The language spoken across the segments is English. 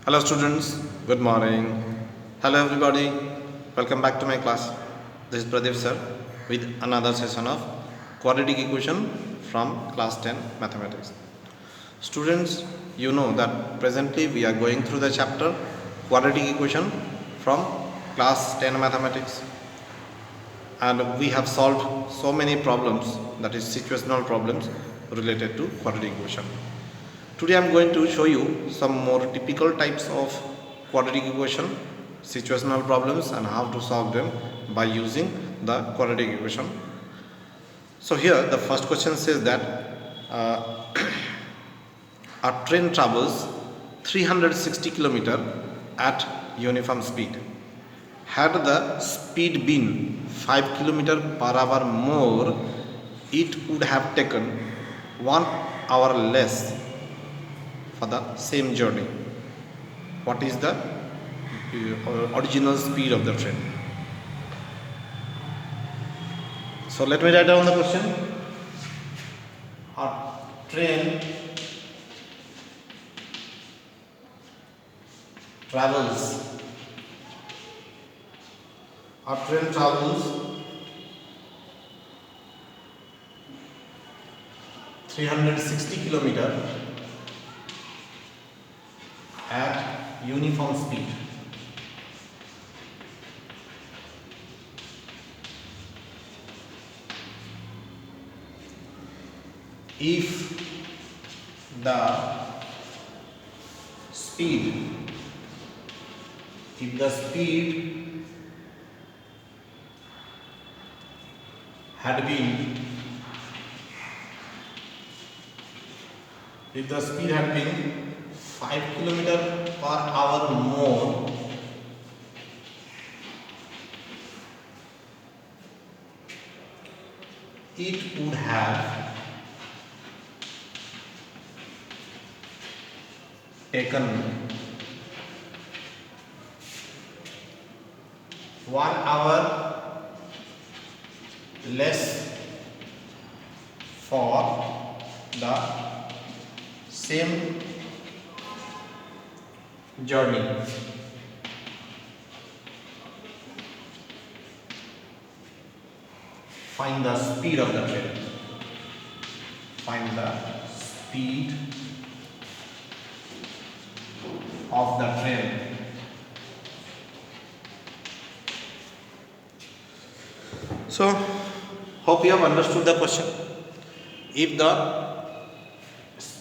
Hello students, good morning. Hello everybody, welcome back to my class. This is Pradeep sir with another session of quadratic equation from class 10 mathematics. Students, you know that presently we are going through the chapter quadratic equation from class 10 mathematics, and we have solved so many problems, that is situational problems related to quadratic equation. Today I am going to show you some more typical types of quadratic equation, situational problems, and how to solve them by using the quadratic equation. So here the first question says that a train travels 360 km at uniform speed. Had the speed been 5 km per hour more, it would have taken 1 hour less for the same journey. What is the original speed of the train? So let me write down the question. A train travels 360 km at uniform speed. If the speed had been 5 km per hour more, it would have taken 1 hour less for the same journey. Find the speed of the train. Find the speed of the train. So, hope you have understood the question. If the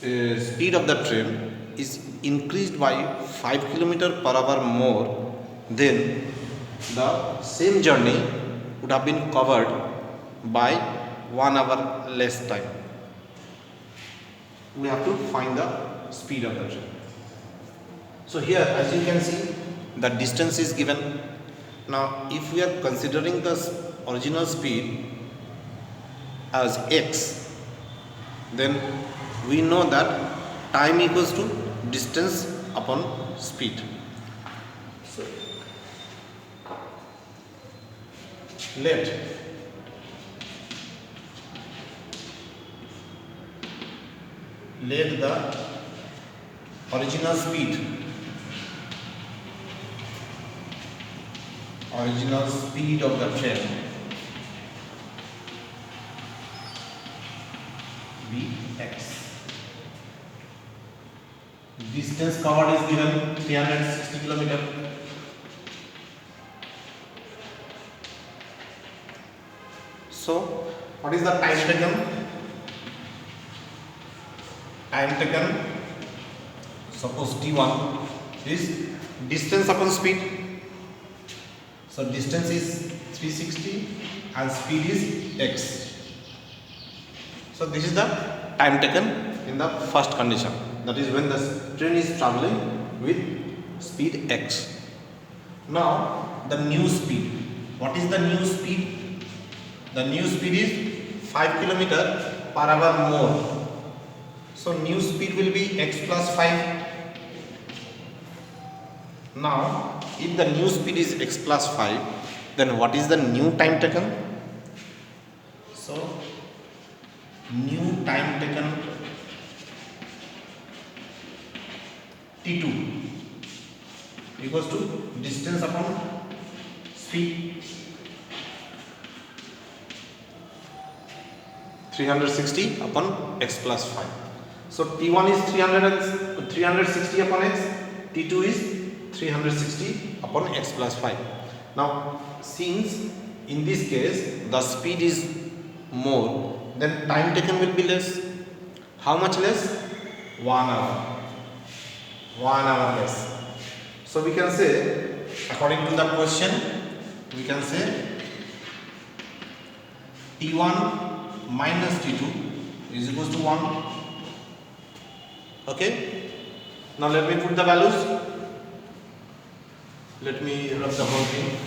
speed of the train is increased by 5 km per hour more, then the same journey would have been covered by 1 hour less time. We have to find the speed of the train. So here, as you can see, the distance is given. Now if we are considering the original speed as x, then we know that time equals to distance upon speed. So let the original speed of the train be x. Distance covered is given 360 km. So what is the time taken? Time taken, suppose t1 is distance upon speed. So distance is 360 and speed is x. So this is the time taken in the first condition, that is when the train is traveling with speed x. Now the new speed. What is the new speed? The new speed is 5 km per hour more. So new speed will be x plus 5. Now if the new speed is x plus 5, then what is the new time taken? So new time taken T2. equals to distance upon speed. 360 upon x plus 5. So T1 is 360 upon x, T2 is 360 upon x plus 5. Now since in this case the speed is more, then time taken will be less. How much less? 1 hour. 1 hour less. So we can say, according to the question, we can say T1 minus T2 is equals to 1. Okay. Now let me put the values. Let me rub the whole thing.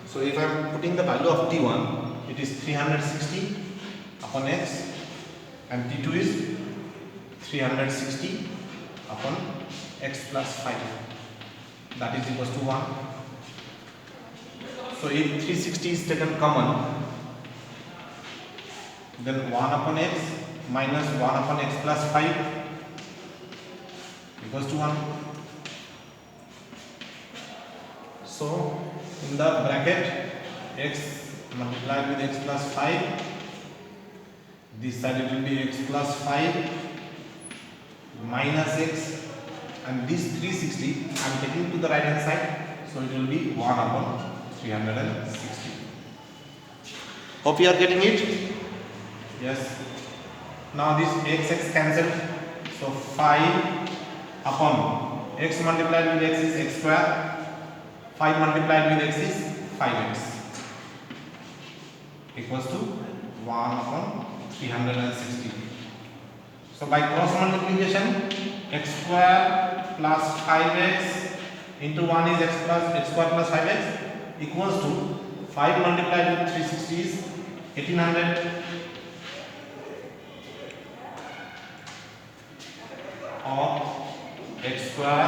So if I am putting the value of T1, it is 360 upon x, and T2 is 360 upon x plus 5. That is equals to 1. So if 360 is taken common, then 1 upon x minus 1 upon x plus 5 equals to 1. So in the bracket, x multiplied with x plus 5, this side it will be x plus 5 minus x, and this 360 I am taking to the right hand side, so it will be 1 upon 360. Hope you are getting it? Yes. Now this x cancelled, so 5 upon x multiplied with x is x square, 5 multiplied with x is 5x, equals to 1 upon 360. So by cross multiplication, x square plus 5x into 1 is x square plus 5x equals to 5 multiplied with 360 is 1800, or x square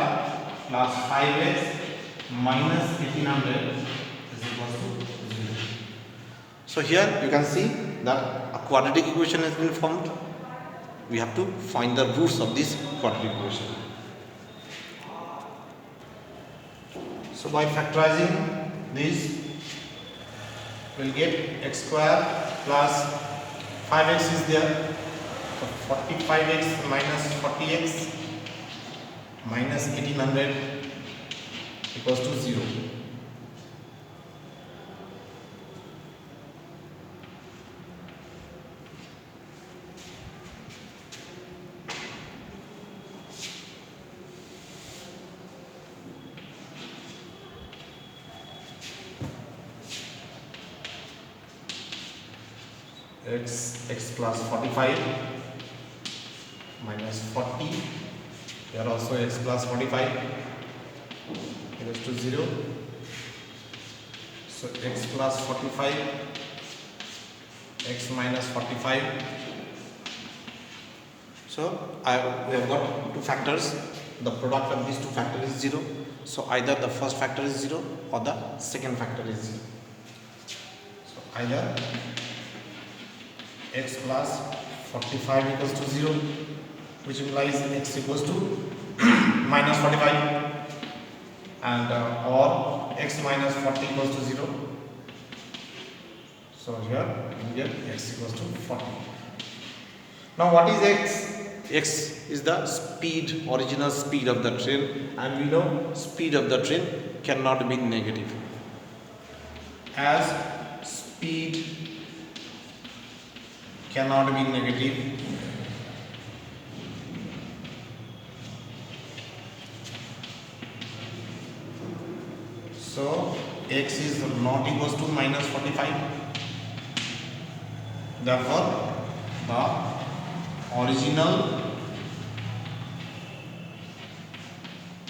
plus 5x minus 1800 is equals to 0. So here you can see that a quadratic equation has been formed. We have to find the roots of this quadratic equation. So by factorizing this, we will get x square plus 5x is there. So 45x minus 40x minus 1800 equals to 0. x plus 45 minus 40, here also x plus 45 equals to 0. So x plus 45, x minus 45. So we have got two factors. The product of these two factors is 0. So either the first factor is 0 or the second factor is 0. So either x plus 45 equals to 0, which implies x equals to minus 45, and or x minus 40 equals to 0. So here we get x equals to 40. Now what is x? X is the speed, original speed of the train, and we know speed of the train cannot be negative, as speed cannot be negative. So x is not equals to minus 45. Therefore, the original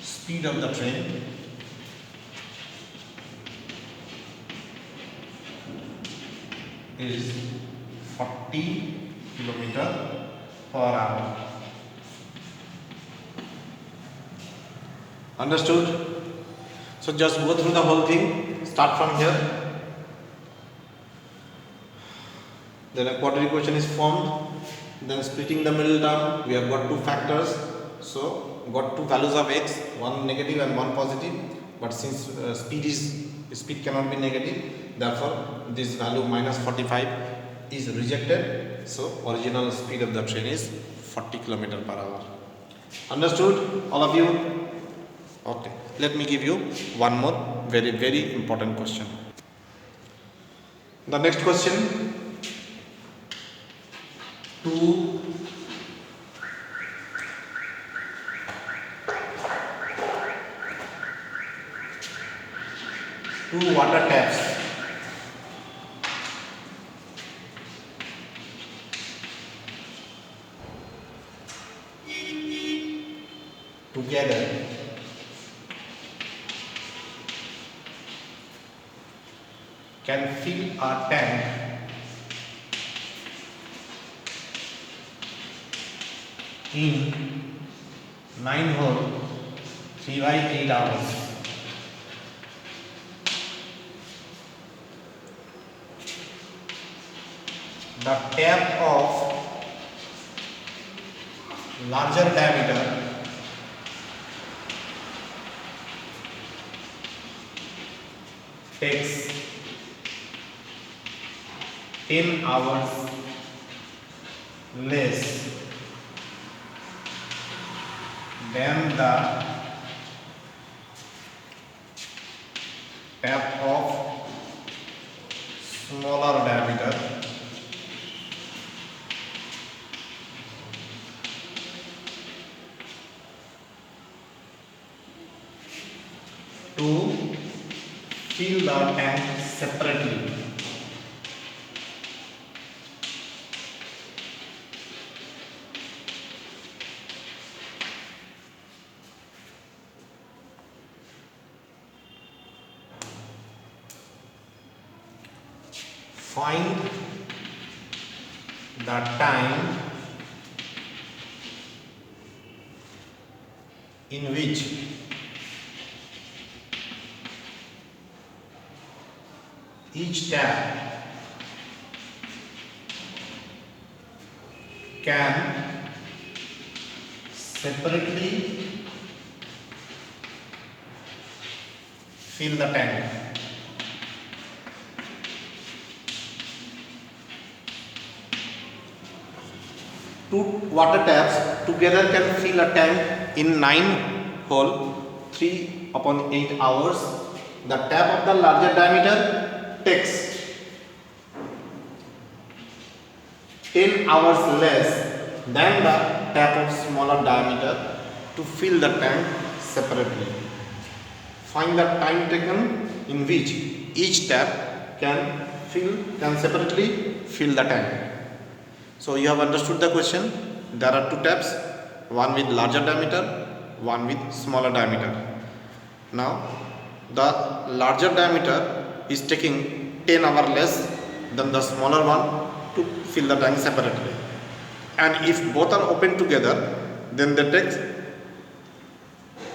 speed of the train is 40 kilometer per hour. Understood? So just go through the whole thing. Start from here. Then a quadratic equation is formed. Then splitting the middle term, we have got two factors. So got two values of x, one negative and one positive. But since speed cannot be negative, therefore this value minus 45 is rejected. So original speed of the train is 40 km per hour. Understood, all of you? Okay. Let me give you one more very important question. The next question. Two water taps together can fill a tank in 9 hole 3 by 8 hours. The tap of larger diameter takes 10 hours less than the tap of smaller diameter to fill the tank separately. Find the time in which each tap can separately fill the tank. Two water taps together can fill a tank in 9 hole 3 upon 8 hours. The tap of the larger diameter takes 10 hours less than the tap of smaller diameter to fill the tank separately. Find the time taken in which each tap can separately fill the tank. So you have understood the question. There are two taps, one with larger diameter, one with smaller diameter. Now the larger diameter is taking 10 hours less than the smaller one to fill the tank separately. And if both are open together, then they take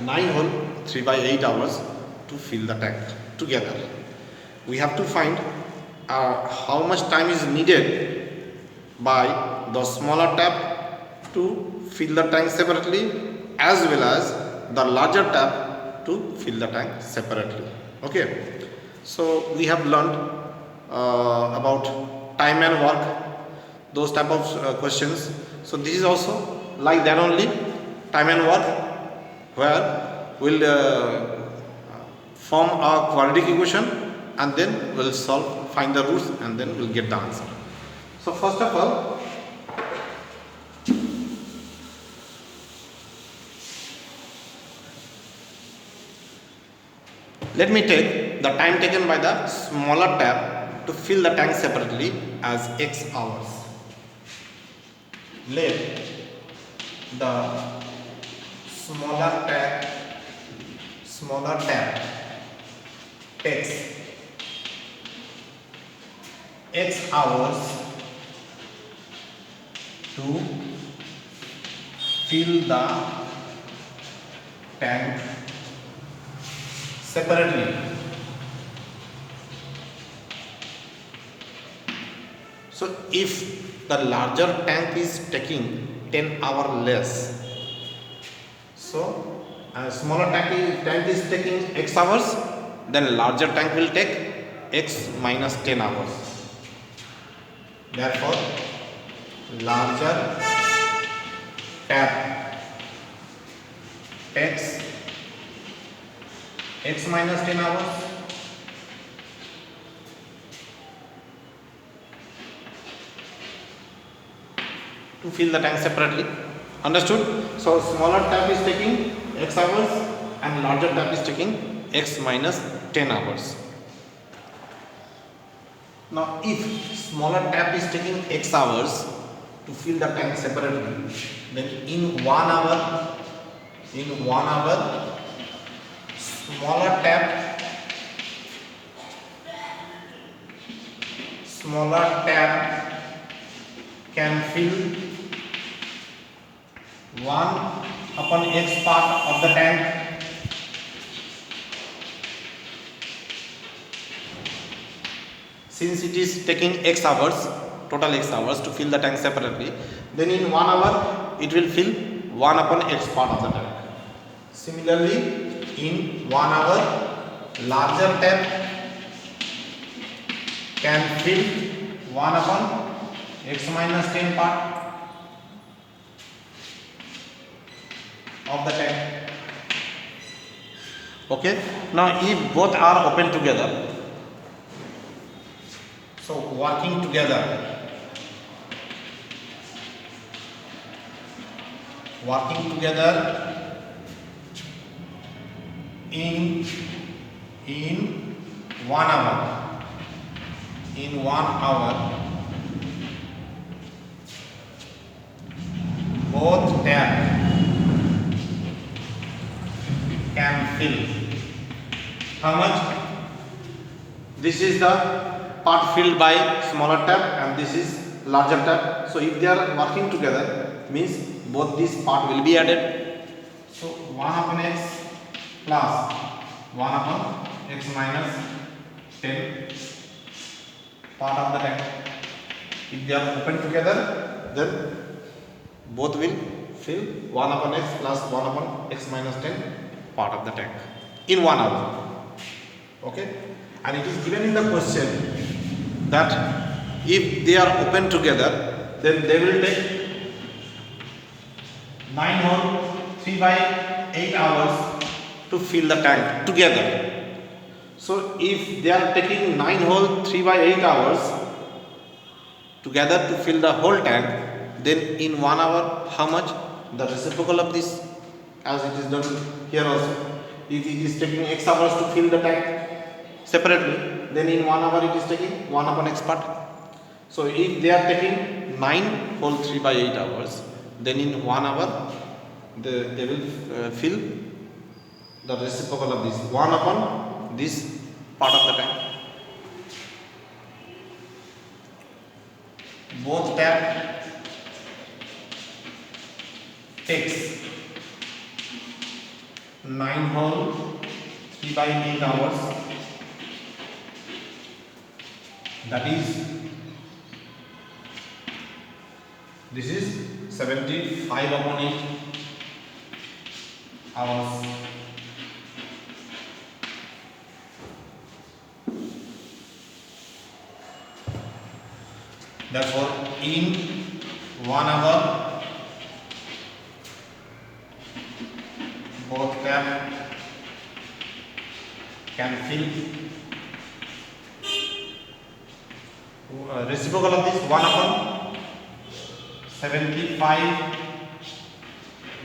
9 hole 3 by 8 hours to fill the tank together. We have to find how much time is needed by the smaller tap to fill the tank separately, as well as the larger tap to fill the tank separately. Okay, so we have learned about time and work, those type of questions. So this is also like that only, time and work, where we'll form a quadratic equation and then we'll find the roots and then we'll get the answer. So first of all, let me take the time taken by the smaller tap to fill the tank separately as x hours. Let the smaller tap takes x hours to fill the tank separately. So So if the larger tank is taking 10 hour less, so a smaller tank is taking x hours, then larger tank will take x minus 10 hours. Therefore larger tap takes x minus 10 hours to fill the tank separately. Understood? So smaller tap is taking x hours and larger tap is taking x minus 10 hours. Now if smaller tap is taking x hours to fill the tank separately, then in 1 hour smaller tap can fill 1 upon x part of the tank. Since it is taking x hours, total x hours to fill the tank separately, then in 1 hour it will fill 1 upon x part of the tank. Similarly, in 1 hour larger tap can fill 1 upon x minus 10 part of the tank. Okay, now if both are open together, so working together in 1 hour, both tap can fill how much? This is the part filled by smaller tap and this is larger tap. So if they are working together, means both this part will be added. So 1 upon x plus 1 upon x minus 10 part of the tank. If they are open together, then both will fill 1 upon x plus 1 upon x minus 10 part of the tank in 1 hour. Okay, and it is given in the question that if they are open together, then they will take 9 hole 3 by 8 hours to fill the tank together. So if they are taking 9 hole 3 by 8 hours together to fill the whole tank, then in 1 hour how much? The reciprocal of this, as it is done here also. If it is taking x hours to fill the tank separately, then in 1 hour it is taking 1 upon x part. So if they are taking 9 whole 3 by 8 hours, then in 1 hour they will fill the reciprocal of this 1 upon this part of the tank. Both tap takes 9 whole 3 by 8 hours, that is this is 75 upon 8 hours. Therefore in 1 hour both tap can fill reciprocal of this 1 upon 75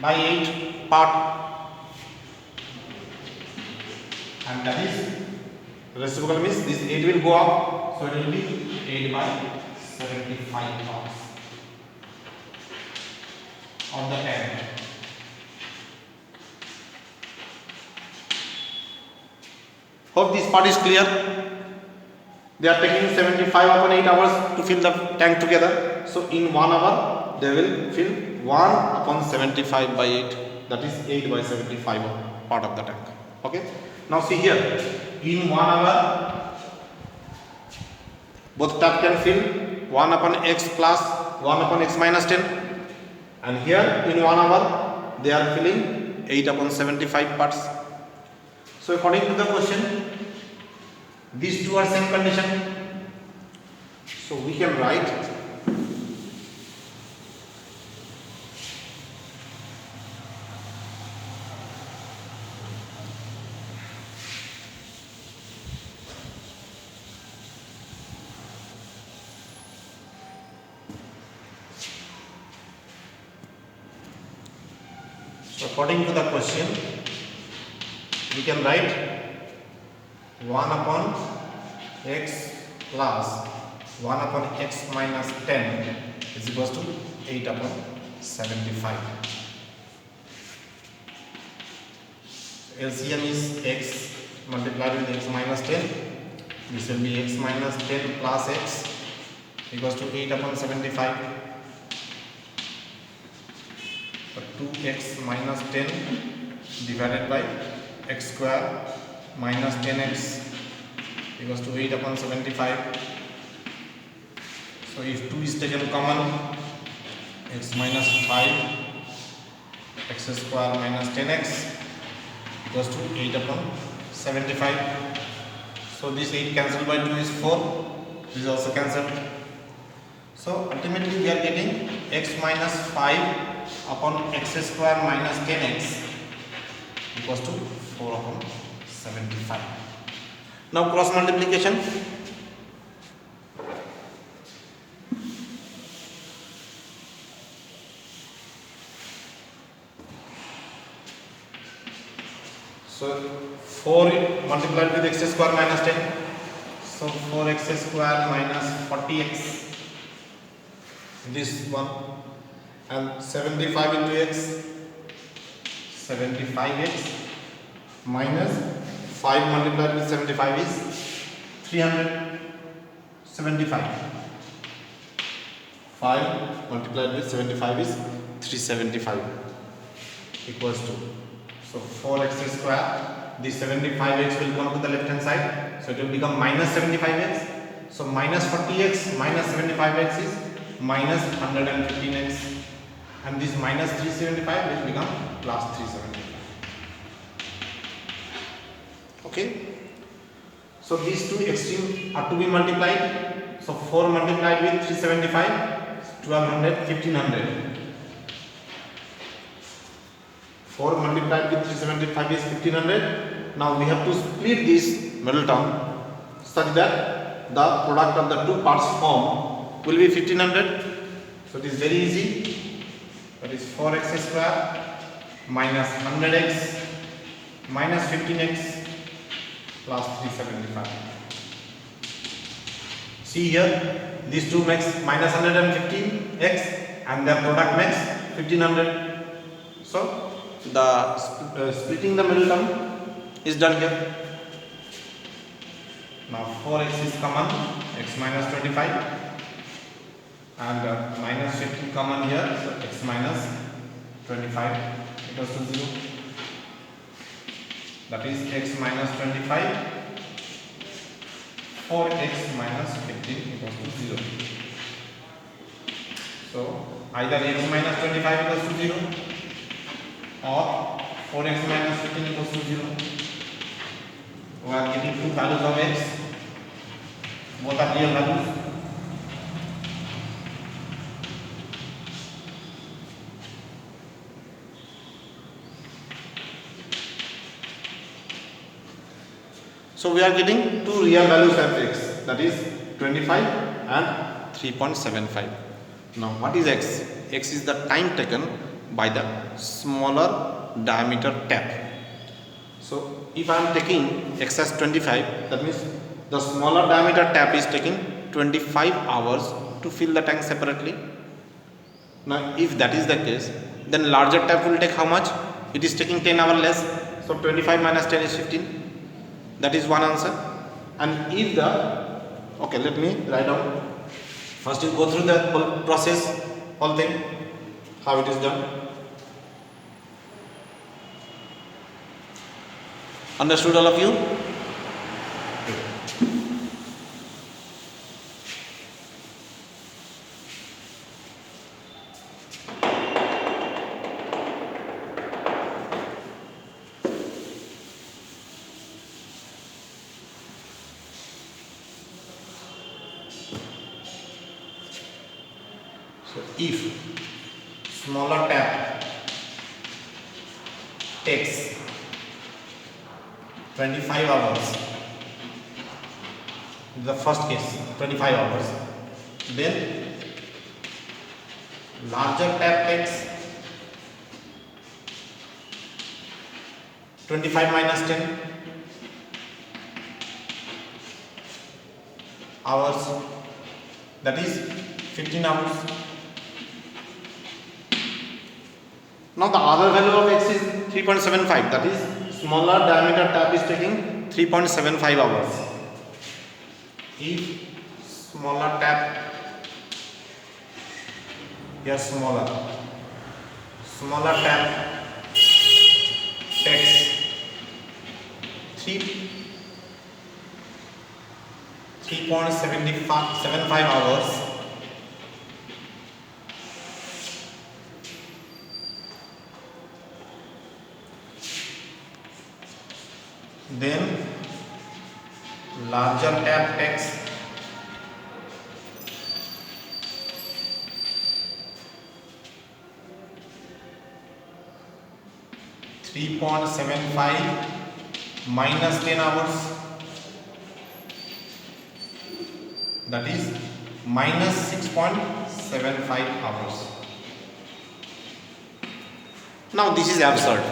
by 8 part, and that is reciprocal means this 8 will go up, so it will be 8 by 75 parts of the tank. Hope this part is clear. They are taking 75 upon 8 hours to fill the tank together. So in 1 hour they will fill 1 upon 75 by 8, that is 8 by 75 part of the tank. Okay. Now see here, in 1 hour both tap can fill 1 upon x plus 1 upon x minus 10, and here in 1 hour they are filling 8 upon 75 parts. So according to the question, these two are same condition, so we can write according to the question, we can write 1 upon x plus 1 upon x minus 10 is equals to 8 upon 75. LCM is x multiplied with x minus 10. This will be x minus 10 plus x equals to 8 upon 75. 2x minus 10 divided by x square minus 10x equals to 8 upon 75. So if 2 is taken common, x minus 5 x square minus 10x equals to 8 upon 75. So this 8 cancelled by 2 is 4. This is also cancelled. So ultimately we are getting x minus 5 upon x square minus 10x equals to 4 upon 75. Now cross multiplication. So 4 multiplied with x square minus 10. So 4x square minus 40x. This one. And 75 into x, 75x minus 5 multiplied with 75 is 375. 5 multiplied with 75 is 375 equals to, so 4x square, this 75x will come to the left hand side, so it will become minus 75x. So minus 40x minus 75x is minus 115x. And this minus 375 will become plus 375. Okay. So these two extremes are to be multiplied. So 4 multiplied with 375, 1200, 1500. 4 multiplied with 375 is 1500. Now we have to split this middle term such that the product of the two parts form will be 1500. So it is very easy. That is 4x square minus 100x minus 15x plus 375. See here, these two makes minus 115x and their product makes 1500. So the splitting the middle term is done here. Now 4x is common, x minus 25. And minus 15 common here, so x minus 25 equals to 0. That is x minus 25, 4x minus 15 equals to 0. So either x minus 25 equals to 0 or 4x minus 15 equals to 0. We are getting two values of x, both are real values. So we are getting two real values of x, that is 25 and 3.75. Now what is x? X is the time taken by the smaller diameter tap. So if I am taking x as 25, that means the smaller diameter tap is taking 25 hours to fill the tank separately. Now if that is the case, then larger tap will take how much? It is taking 10 hours less. So 25 minus 10 is 15. That is one answer. And if the, okay, let me write down. First you go through the whole process, whole thing, how it is done. Understood all of you? So if smaller tap takes 25 hours, the first case 25 hours, then larger tap takes 25 minus 10 hours, that is 15 hours. Now the other value of x is 3.75, that is smaller diameter tap is taking 3.75 hours. If smaller tap, here smaller tap takes 3.75 hours, then larger tap takes 3.75 minus 10 hours, that is minus 6.75 hours. Now this is absurd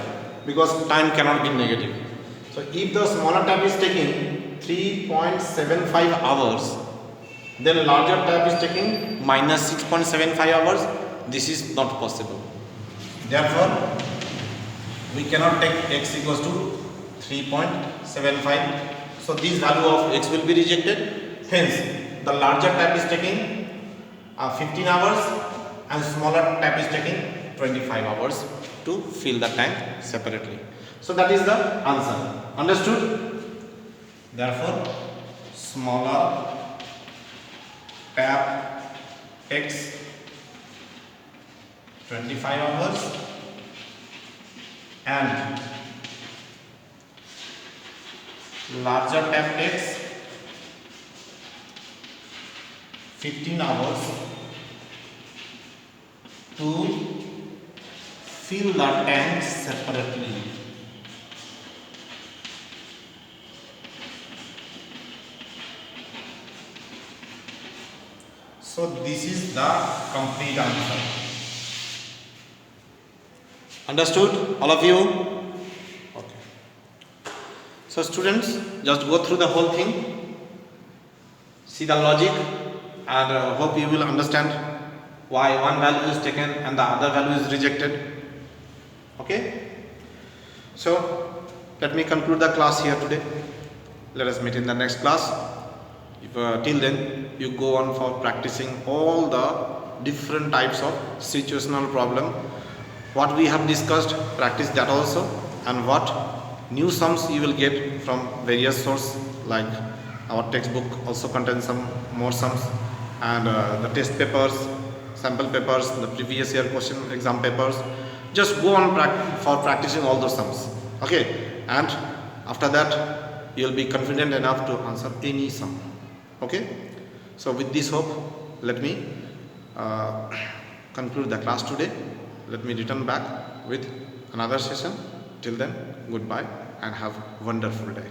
because time cannot be negative. So if the smaller tap is taking 3.75 hours, then larger tap is taking minus 6.75 hours, this is not possible. Therefore, we cannot take x equals to 3.75. So this value of x will be rejected. Hence, the larger tap is taking 15 hours and smaller tap is taking 25 hours to fill the tank separately. So that is the answer. Understood? Therefore, smaller tap takes 25 hours and larger tap takes 15 hours to fill the tank separately. So this is the complete answer. Understood, all of you? Okay. So students, just go through the whole thing, see the logic, and hope you will understand why one value is taken and the other value is rejected. Okay? So let me conclude the class here today. Let us meet in the next class. If till then you go on for practicing all the different types of situational problem. What we have discussed, practice that also, and what new sums you will get from various sources, like our textbook also contains some more sums, and the test papers, sample papers, the previous year question exam papers. Just go on for practicing all those sums. Okay, and after that you will be confident enough to answer any sum. Okay, so with this hope, let me conclude the class today. Let me return back with another session. Till then, goodbye and have a wonderful day.